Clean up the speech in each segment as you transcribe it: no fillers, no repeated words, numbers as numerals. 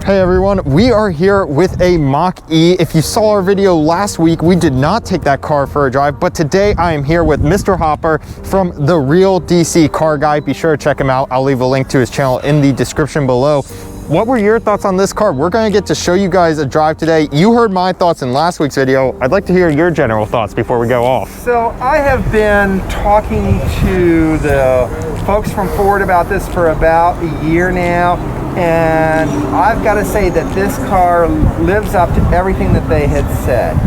Hey everyone, we are here with a Mach-E. If you saw our video last week, we did not take that car for a drive, but today I am here with Mr. Hopper from the Real DCCarGuy. Be sure to check him out. I'll leave a link to his channel in the description below. What were your thoughts on this car? We're gonna get to show you guys a drive today. You heard my thoughts in last week's video. I'd like to hear your general thoughts before we go off. So I have been talking to the folks from Ford about this for about a year now, and I've got to say that this car lives up to everything that they had said.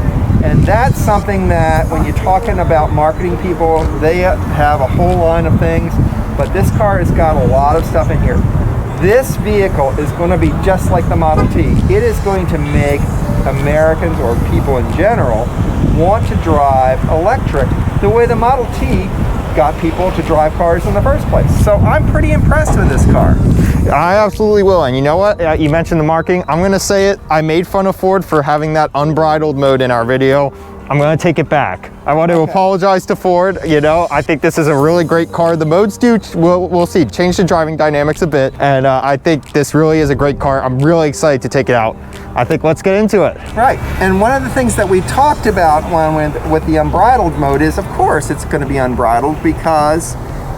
And that's something that when you're talking about marketing people, they have a whole line of things, but this car has got a lot of stuff in here. This vehicle is going to be just like the Model T. It is going to make Americans, or people in general, want to drive electric the way the Model T got people to drive cars in the first place. So I'm pretty impressed with this car. I absolutely will. And you know what? You mentioned the marketing. I'm going to say it. I made fun of Ford for having that unbridled mode in our video. I'm going to take it back. I want to apologize to Ford. You know, I think this is a really great car. The modes do, we'll see, change the driving dynamics a bit. And I think this really is a great car. I'm really excited to take it out. I think let's get into it. Right. And one of the things that we talked about with the unbridled mode is, of course, it's going to be unbridled because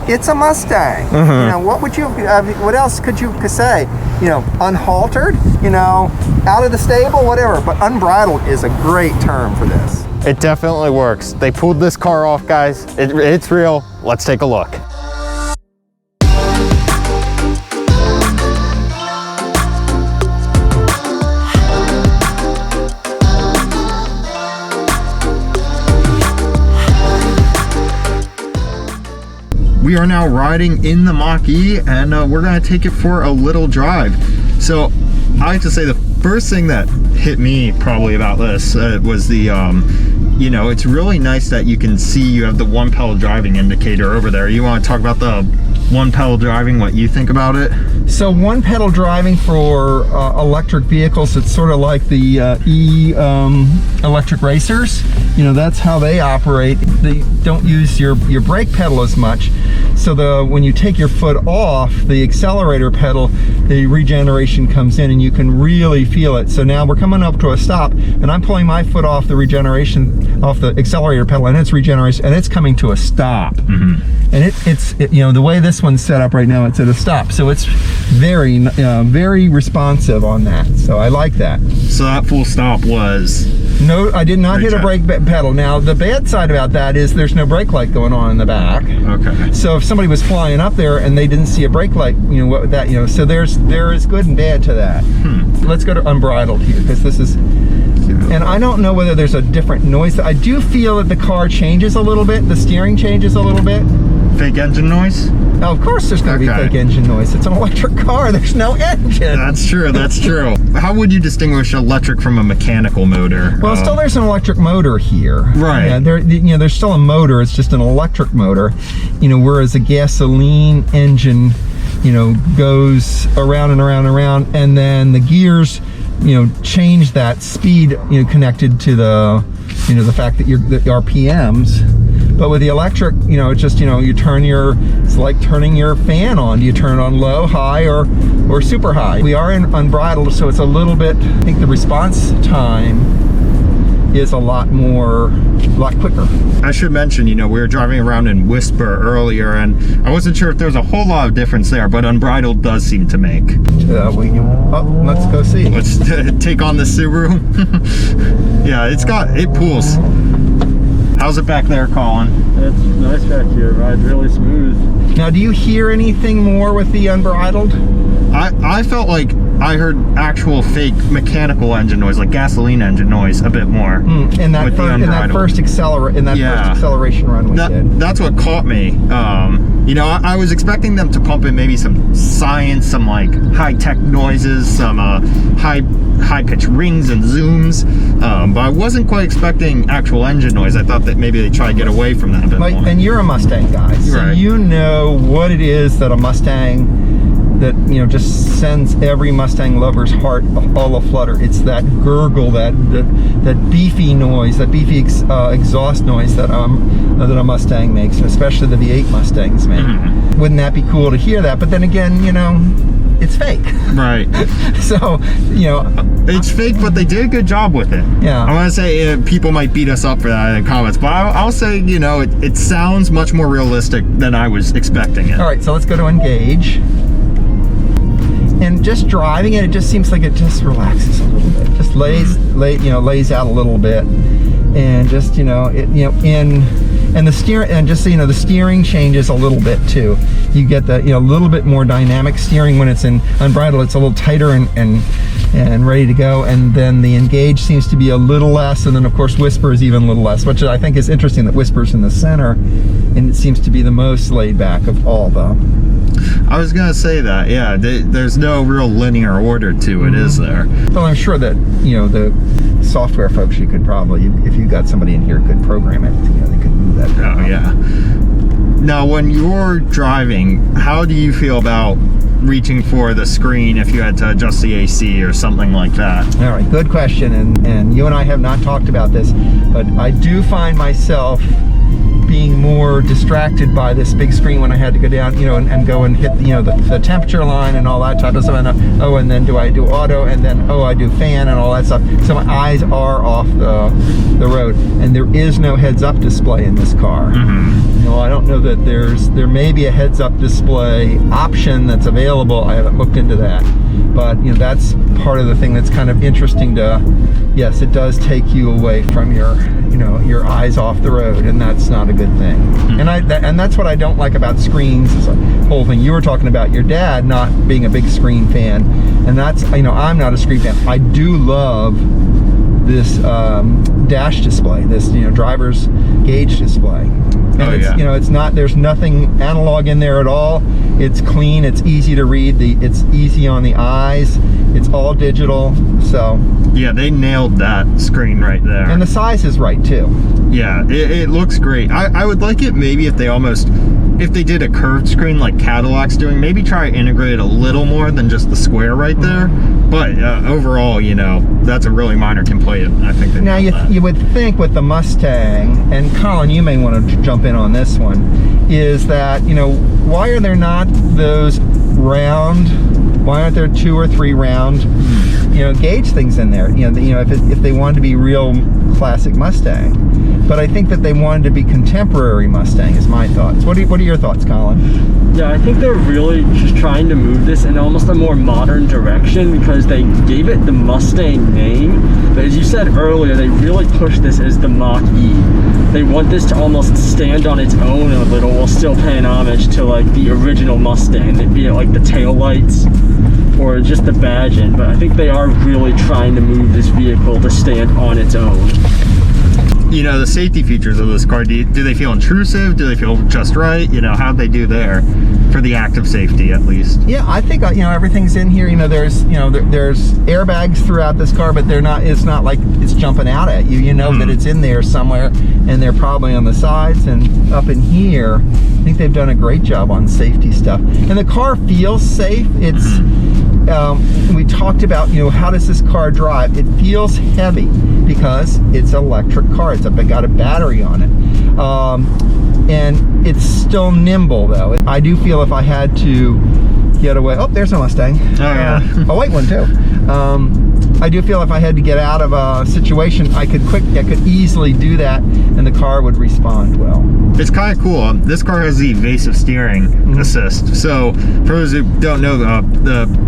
it's a Mustang. You know, what else could you say? You know, unhaltered, you know, out of the stable, whatever. But unbridled is a great term for this. It definitely works. They pulled this car off, guys. It's real. Let's take a look. We are now riding in the Mach-E, and we're gonna take it for a little drive. So I have to say the first thing that hit me probably about this was the, you know, it's really nice that you can see you have the one pedal driving indicator over there. You want to talk about the one pedal driving, what you think about it? So one pedal driving for electric vehicles, it's sort of like the electric racers. You know, that's how they operate. They don't use your brake pedal as much. So when you take your foot off the accelerator pedal, the regeneration comes in and you can really feel it. So now we're coming up to a stop and I'm pulling my foot off the off the accelerator pedal, and it's regeneration, and it's coming to a stop. And it's you know, the way this one's set up right now, it's at a stop. So it's very, very responsive on that. So I like that. So that full stop was? No, I did not hit a brake pedal. Now, the bad side about that is there's no brake light going on in the back. Okay. So if somebody was flying up there and they didn't see a brake light, you know, what that, you know, so there is good and bad to that. Let's go to unbridled here, because this is, and I don't know whether there's a different noise. I do feel that the car changes a little bit. The steering changes a little bit. Fake engine noise? Now, of course there's going to be fake engine noise. It's an electric car. There's no engine. That's true. That's true. How would you distinguish electric from a mechanical motor? Well, still there's an electric motor here. Right. Yeah, you know, there's still a motor. It's just an electric motor. You know, whereas a gasoline engine, you know, goes around and around and around, and then the gears, you know, change that speed, you know, connected to the, you know, the fact that the RPMs. But with the electric, you know, it's just, you know, it's like turning your fan on. Do you turn it on low, high, or super high? We are in unbridled, so it's a little bit, I think the response time is a lot quicker. I should mention, you know, we were driving around in Whisper earlier, and I wasn't sure if there was a whole lot of difference there, but unbridled does seem to make. Let's go see. Let's take on the Subaru. Yeah, it pulls. How's it back there, Colin? It's nice back here. Rides really smooth. Now, do you hear anything more with the unbridled? I felt like I heard actual fake mechanical engine noise, like gasoline engine noise, a bit more. In that first acceleration run we did. That's what caught me. You know, I was expecting them to pump in maybe some science, some like high-tech noises, some high-pitched rings and zooms, but I wasn't quite expecting actual engine noise. I thought that maybe they try to get away from that a bit more. And you're a Mustang guy, so you know what it is that a Mustang that just sends every Mustang lover's heart all aflutter. It's that gurgle, that beefy noise, that beefy exhaust noise that a Mustang makes, and especially the V8 Mustangs make. Wouldn't that be cool to hear that? But then again, it's fake. Right. So, it's fake, but they did a good job with it. Yeah. I want to say people might beat us up for that in the comments, but I'll say, it sounds much more realistic than I was expecting it. All right, so let's go to engage. And just driving it, it just seems like it just relaxes a little bit. Just lays out a little bit, and just and the steering, and just so you know, the steering changes a little bit too. You get the a little bit more dynamic steering when it's in Unbridled. It's a little tighter and ready to go, and then the engage seems to be a little less, and then of course whisper is even a little less, which I think is interesting that whisper's in the center, and it seems to be the most laid back of all them. I was gonna say that, yeah. There's no real linear order to it, is there? Well, I'm sure that the software folks, you could probably, if you got somebody in here who could program it, they could move that. Oh yeah. Now, when you're driving, how do you feel about reaching for the screen if you had to adjust the AC or something like that? All right, good question, and you and I have not talked about this, but I do find myself being more distracted by this big screen when I had to go down, and go and hit, the temperature line and all that type of stuff. And and then do I do auto, and then I do fan and all that stuff. So my eyes are off the road, and there is no heads-up display in this car. I don't know that there may be a heads-up display option that's available. I haven't looked into that, but that's part of the thing that's kind of interesting to. Yes, it does take you away from your eyes off the road, and that's not a good thing. And that's what I don't like about screens, is the whole thing you were talking about, your dad not being a big screen fan, and that's, I'm not a screen fan. I do love this dash display, this driver's gauge display. And it's not, there's nothing analog in there at all. It's clean, it's easy to read, it's easy on the eyes, it's all digital. So yeah, they nailed that screen right there. And the size is right too. Yeah, it looks great. I would like it maybe if they did a curved screen like Cadillac's doing, maybe try to integrate a little more than just the square right there. But overall, that's a really minor complaint. I think they now you would think with the Mustang, and Colin, you may want to jump in on this one, is that why are there not those round? Why aren't there 2 or 3 round gauge things in there? If they wanted to be real classic Mustang. But I think that they wanted to be contemporary Mustang, is my thoughts. What are your thoughts, Colin? Yeah, I think they're really just trying to move this in almost a more modern direction, because they gave it the Mustang name, but as you said earlier, they really pushed this as the Mach-E. They want this to almost stand on its own a little, while still paying homage to like the original Mustang, be it like the tail lights or just the badge in. But I think they are really trying to move this vehicle to stand on its own. The safety features of this car, do they feel intrusive? Do they feel just right? How'd they do there for the active safety, at least? Yeah, I think everything's in here. There's there's airbags throughout this car, but it's not like it's jumping out at you. That it's in there somewhere, and they're probably on the sides and up in here. I think they've done a great job on safety stuff, and the car feels safe. It's we talked about how does this car drive. It feels heavy because it's an electric car. It's got a battery on it, and it's still nimble though. I do feel if I had to get away, there's a Mustang. Oh yeah, a white one too. I do feel if I had to get out of a situation, I could easily do that, and the car would respond well. It's kind of cool. This car has the evasive steering assist. So for those who don't know,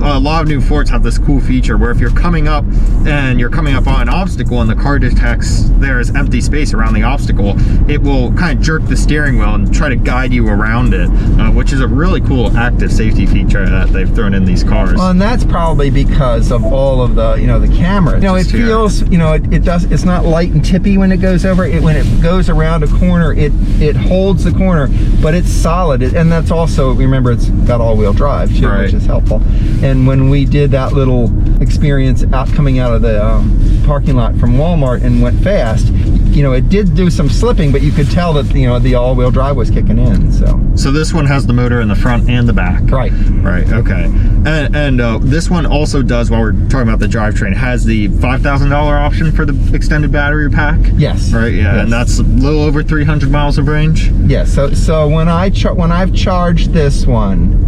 a lot of new Fords have this cool feature where if you're coming up and you're coming up on an obstacle and the car detects there's empty space around the obstacle, it will kind of jerk the steering wheel and try to guide you around it, which is a really cool active safety feature that they've thrown in these cars. Well, and that's probably because of all of the the camera. It Just here. feels, it's not light and tippy when it goes over. When it goes around a corner, it holds the corner, but it's solid. And that's also, remember, it's got all-wheel drive too, Right. which is helpful. And when we did that little experience coming out of the parking lot from Walmart and went fast, it did do some slipping, but you could tell that the all-wheel drive was kicking in. So this one has the motor in the front and the back. Right. Right. Okay. And this one also does, while we're talking about the drivetrain, has the $5,000 option for the extended battery pack. Yes. Right. Yeah. Yes. And that's a little over 300 miles of range. Yes. So when I've charged this one,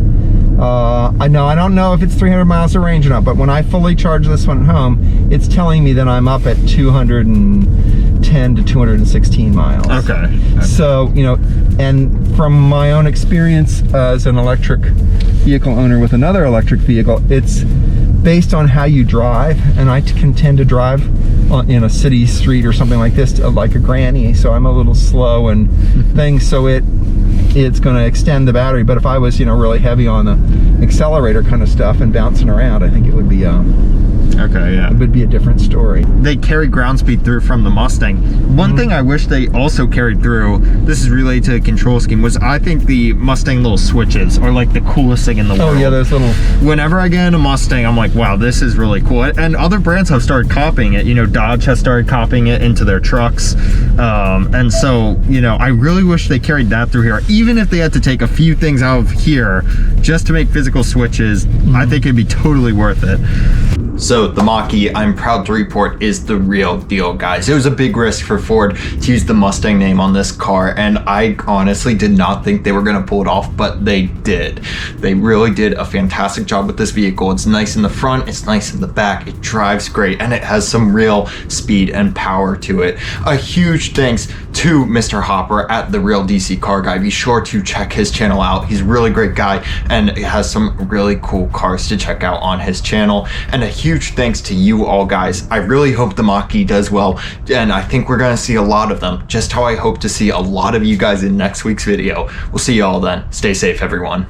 I don't know if it's 300 miles of range or not, but when I fully charge this one at home, it's telling me that I'm up at 210 to 216 miles. Okay. So, and from my own experience as an electric vehicle owner with another electric vehicle, it's based on how you drive, and I can tend to drive in a city street or something like this, like a granny, so I'm a little slow and things, so it's going to extend the battery. But if I was, really heavy on the accelerator kind of stuff and bouncing around, I think it would be Okay, yeah. it would be a different story. They carry ground speed through from the Mustang. One thing I wish they also carried through, this is related to the control scheme, was I think the Mustang little switches are like the coolest thing in the world. Oh yeah, those little... Whenever I get in a Mustang, I'm like, wow, this is really cool. And other brands have started copying it. Dodge has started copying it into their trucks. And so, I really wish they carried that through here. Even if they had to take a few things out of here just to make physical switches, I think it'd be totally worth it. So the Mach-E, I'm proud to report, is the real deal, guys. It was a big risk for Ford to use the Mustang name on this car, and I honestly did not think they were going to pull it off, but they did. They really did a fantastic job with this vehicle. It's nice in the front, it's nice in the back, it drives great, and it has some real speed and power to it. A huge thanks to Mr. Hopper at the Real DCCarGuy. Be sure to check his channel out. He's a really great guy and has some really cool cars to check out on his channel. And a huge thanks to you all, guys. I really hope the Mach-E does well, and I think we're gonna see a lot of them, just how I hope to see a lot of you guys in next week's video. We'll see you all then. Stay safe, everyone.